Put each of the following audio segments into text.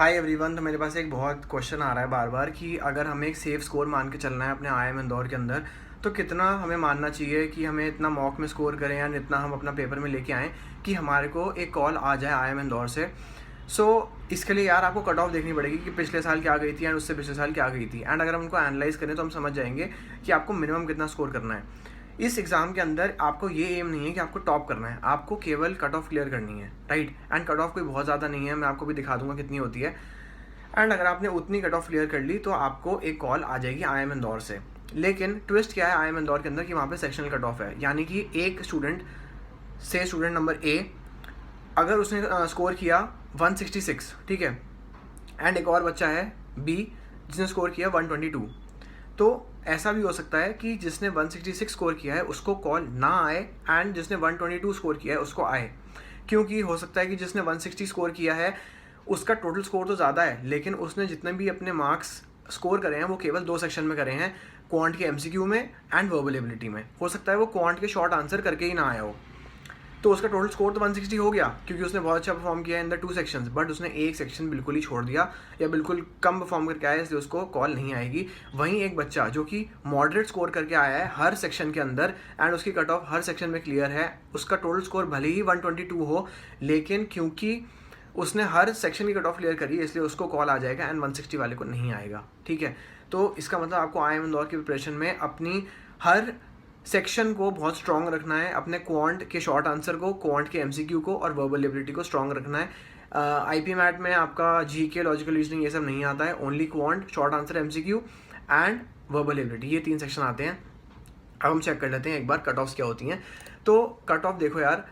Hi everyone. तो मेरे पास एक बहुत क्वेश्चन आ रहा है बार बार कि अगर हमें एक सेफ स्कोर मान के चलना है अपने आईआईएम इंदौर के अंदर, तो कितना हमें मानना चाहिए कि हमें इतना मॉक में स्कोर करें या इतना हम अपना पेपर में लेके आएँ कि हमारे को एक कॉल आ जाए आईआईएम इंदौर से। इसके लिए यार आपको कट ऑफ देखनी पड़ेगी कि पिछले साल क्या गई थी एंड उससे पिछले साल क्या गई थी, एंड अगर हम उनको एनालाइज करें तो हम समझ जाएंगे कि आपको मिनिमम कितना स्कोर करना है। इस एग्ज़ाम के अंदर आपको ये एम नहीं है कि आपको टॉप करना है, आपको केवल कट ऑफ क्लियर करनी है, राइट। एंड कट ऑफ कोई बहुत ज़्यादा नहीं है, मैं आपको भी दिखा दूंगा कितनी होती है। एंड अगर आपने उतनी कट ऑफ क्लियर कर ली तो आपको एक कॉल आ जाएगी आईआईएम इंदौर से। लेकिन ट्विस्ट क्या है आईआईएम इंदौर के अंदर कि वहाँ पे सेक्शनल कट ऑफ है, यानी कि एक स्टूडेंट से स्टूडेंट नंबर ए अगर उसने स्कोर किया 166, ठीक है, एंड एक और बच्चा है बी जिसने स्कोर किया 122, तो ऐसा भी हो सकता है कि जिसने 166 स्कोर किया है उसको कॉल ना आए एंड जिसने 122 स्कोर किया है उसको आए। क्योंकि हो सकता है कि जिसने 160 स्कोर किया है उसका टोटल स्कोर तो ज़्यादा है, लेकिन उसने जितने भी अपने मार्क्स स्कोर करे हैं वो केवल 2 सेक्शन में करे हैं, क्वांट के एमसीक्यू में एंड वर्बल एबिलिटी में। हो सकता है वो क्वांट के शॉर्ट आंसर करके ही ना आया हो, तो उसका टोटल स्कोर तो 160 हो गया क्योंकि उसने बहुत अच्छा परफॉर्म किया इन द 2 सेक्शंस, बट उसने एक सेक्शन बिल्कुल ही छोड़ दिया या बिल्कुल कम परफॉर्म करके आया, इसलिए उसको कॉल नहीं आएगी। वहीं एक बच्चा जो कि मॉडरेट स्कोर करके आया है हर सेक्शन के अंदर एंड उसकी कट ऑफ हर सेक्शन में क्लियर है, उसका टोटल स्कोर भले ही 122 हो, लेकिन क्योंकि उसने हर सेक्शन की कट ऑफ क्लियर करी है इसलिए उसको कॉल आ जाएगा एंड 160 वाले को नहीं आएगा, ठीक है। तो इसका मतलब आपको आईआईएम इंदौर की प्रिपरेशन में अपनी हर सेक्शन को बहुत स्ट्रॉन्ग रखना है, अपने क्वांट के शॉर्ट आंसर को, क्वांट के एमसीक्यू को और वर्बल एबिलिटी को स्ट्रॉन्ग रखना है। आईपी मैट में आपका जीके, लॉजिकल रीजनिंग ये सब नहीं आता है, only quant, short answer, MCQ and verbal ability, ये 3 सेक्शन आते हैं। अब हम चेक कर लेते हैं एक बार कट ऑफ्स क्या होती हैं। तो कट ऑफ देखो यार,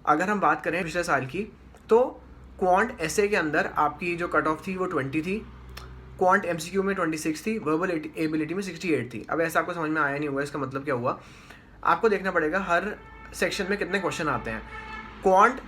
अगर हम बात करें पिछले साल की तो क्वांट एसए के अंदर आपकी जो कट ऑफ थी वो 20 थी, क्वांट एमसीक्यू में 26 थी, वर्बल एबिलिटी में 68 थी। अब ऐसा आपको समझ में आया नहीं हुआ, इसका मतलब क्या हुआ, आपको देखना पड़ेगा हर सेक्शन में कितने क्वेश्चन आते हैं। क्वांट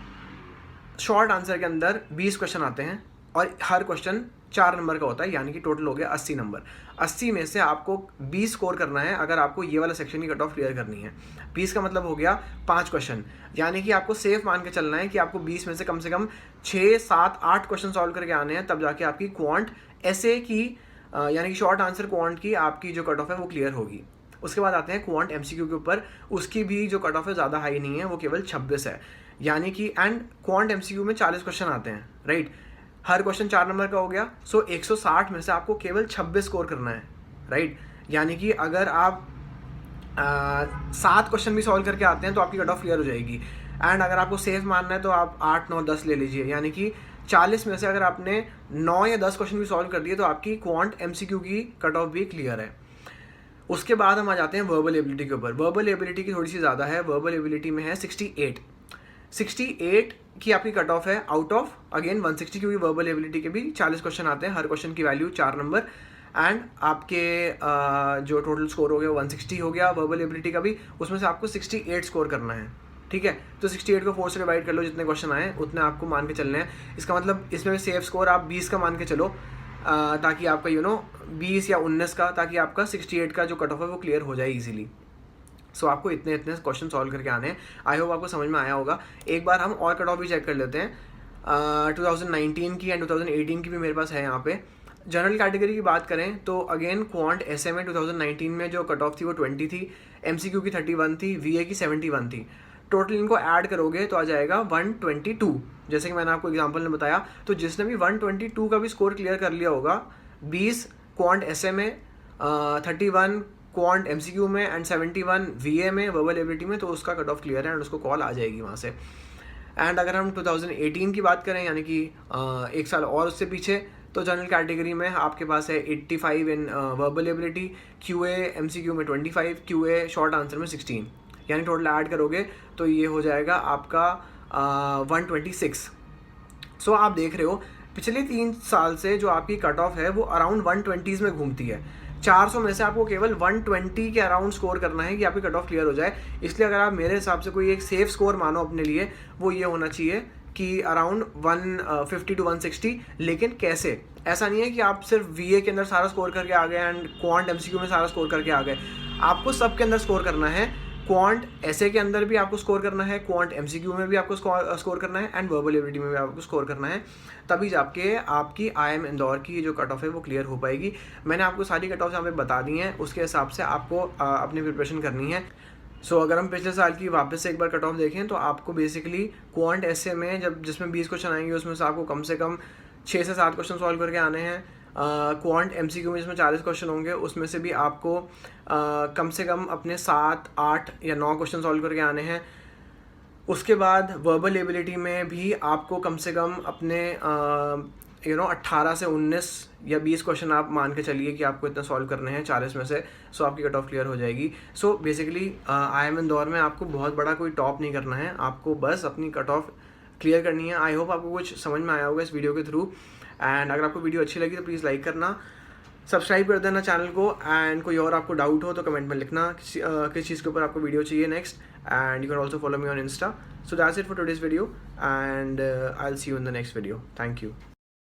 शॉर्ट आंसर के अंदर 20 क्वेश्चन आते हैं और हर क्वेश्चन 4 नंबर का होता है, यानी कि टोटल हो गया 80 नंबर। 80 में से आपको 20 स्कोर करना है अगर आपको ये वाला सेक्शन की कट ऑफ क्लियर करनी है। 20 का मतलब हो गया 5 क्वेश्चन, यानी कि आपको सेफ मान के चलना है कि आपको 20 में से कम 6, 7, 8 क्वेश्चन सॉल्व करके आने हैं, तब जाके आपकी क्वांट ऐसे की यानी कि शॉर्ट आंसर क्वांट की आपकी जो कट ऑफ है वो क्लियर होगी। उसके बाद आते हैं क्वांट एमसीक्यू के ऊपर, उसकी भी जो कट ऑफ है ज़्यादा हाई नहीं है, वो केवल 26 है, यानी कि एंड क्वांट एमसीक्यू में 40 क्वेश्चन आते हैं, राइट। हर क्वेश्चन 4 नंबर का हो गया, सो 160 में से आपको केवल 26 स्कोर करना है, राइट। यानी कि अगर आप 7 क्वेश्चन भी सॉल्व करके आते हैं तो आपकी कट ऑफ क्लियर हो जाएगी। एंड अगर आपको सेफ मानना है तो आप 8, 9, 10 ले लीजिए, यानी कि 40 में से अगर आपने 9 या 10 क्वेश्चन भी सॉल्व कर दिए तो आपकी क्वांट एमसीक्यू की कट ऑफ भी क्लियर है। उसके बाद हम आ जाते हैं वर्बल एबिलिटी के ऊपर। वर्बल एबिलिटी की थोड़ी सी ज़्यादा है, वर्बल एबिलिटी में है 68 की आपकी कट ऑफ है आउट ऑफ अगेन 160, क्योंकि वर्बल एबिलिटी के भी 40 क्वेश्चन आते हैं, हर क्वेश्चन की वैल्यू 4 नंबर एंड आपके जो टोटल स्कोर हो गया 160 हो गया वर्बल एबिलिटी का भी, उसमें से आपको 68 स्कोर करना है, ठीक है। तो 68 को 4 से डिवाइड कर लो, जितने क्वेश्चन आए उतने आपको मान के चलने हैं। इसका मतलब इसमें सेफ स्कोर आप 20 का मान के चलो, ताकि आपका 20 या 19 का, ताकि आपका 68 का जो कट ऑफ है वो क्लियर हो जाए इजीली। सो आपको इतने क्वेश्चन सॉल्व करके आने हैं। आई होप आपको समझ में आया होगा। एक बार हम और कट ऑफ भी चेक कर लेते हैं। 2019 की एंड 2018 की भी मेरे पास है यहाँ पे। जनरल कैटेगरी की बात करें तो अगेन क्वांट एसए में 2019 में जो कट ऑफ थी वो 20 थी, एमसीक्यू की 31 थी, वीए की 71 थी। टोटल इनको ऐड करोगे तो आ जाएगा 122, जैसे कि मैंने आपको एग्जांपल में बताया। तो जिसने भी 122 का भी स्कोर क्लियर कर लिया होगा, 20 क्वांट एसए में, 31 क्वांट एमसीक्यू में एंड 71 वीए में वर्बल एबिलिटी में, तो उसका कट ऑफ क्लियर है एंड उसको कॉल आ जाएगी वहाँ से। एंड अगर हम 2018 की बात करें, यानी कि एक साल और उससे पीछे, तो जनरल कैटेगरी में आपके पास है 85 इन वर्बल एबिलिटी, क्यूए एमसीक्यू में 25, क्यूए शॉर्ट आंसर में 16, यानी टोटल ऐड करोगे तो ये हो जाएगा आपका 126। सो आप देख रहे हो पिछले 3 साल से जो आपकी कट ऑफ है वो अराउंड 120s में घूमती है। 400 में से आपको केवल 120 के अराउंड स्कोर करना है कि आपकी कट ऑफ क्लियर हो जाए। इसलिए अगर आप मेरे हिसाब से कोई एक सेफ स्कोर मानो अपने लिए, वो ये होना चाहिए कि अराउंड 150 to 160। लेकिन कैसे, ऐसा नहीं है कि आप सिर्फ वीए के अंदर सारा स्कोर करके आ गए एंड क्वांट एमसीक्यू में सारा स्कोर करके आ गए। आपको सब के अंदर स्कोर करना है। क्वांट ऐसे के अंदर भी आपको स्कोर करना है, क्वांट एमसीक्यू में भी आपको स्कोर करना है, एंड वर्बल एबिलिटी में भी आपको स्कोर करना है, तभी जाके आपकी IIM इंदौर की जो कट ऑफ है वो क्लियर हो पाएगी। मैंने आपको सारी कट ऑफ यहाँ पे बता दी हैं, उसके हिसाब से आपको अपनी प्रिपरेशन करनी है। सो अगर हम पिछले साल की वापस से एक बार कट ऑफ देखें तो आपको बेसिकली क्वांट ऐसे में जिसमें 20 क्वेश्चन आएंगे उसमें से आपको कम से कम 6 से 7 क्वेश्चन सॉल्व करके आने हैं। क्वांट एमसीक्यू में जिसमें 40 क्वेश्चन होंगे उसमें से भी आपको कम से कम अपने 7, 8 या 9 क्वेश्चन सॉल्व करके आने हैं। उसके बाद वर्बल एबिलिटी में भी आपको कम से कम अपने 18 से 19 या 20 क्वेश्चन आप मान के चलिए कि आपको इतना सॉल्व करने हैं 40 में से। सो आपकी कट ऑफ क्लियर हो जाएगी। सो बेसिकली IIM इंदौर में आपको बहुत बड़ा कोई टॉप नहीं करना है, आपको बस अपनी कट ऑफ क्लियर करनी है। आई होप आपको कुछ समझ में आया होगा इस वीडियो के थ्रू। एंड अगर आपको वीडियो अच्छी लगी तो प्लीज़ लाइक करना, सब्सक्राइब कर देना चैनल को, एंड कोई और आपको डाउट हो तो कमेंट में लिखना किस चीज़ के ऊपर आपको वीडियो चाहिए next. And you can also follow me on Insta. So that's it for today's video, and I will see you in the next video. Thank you.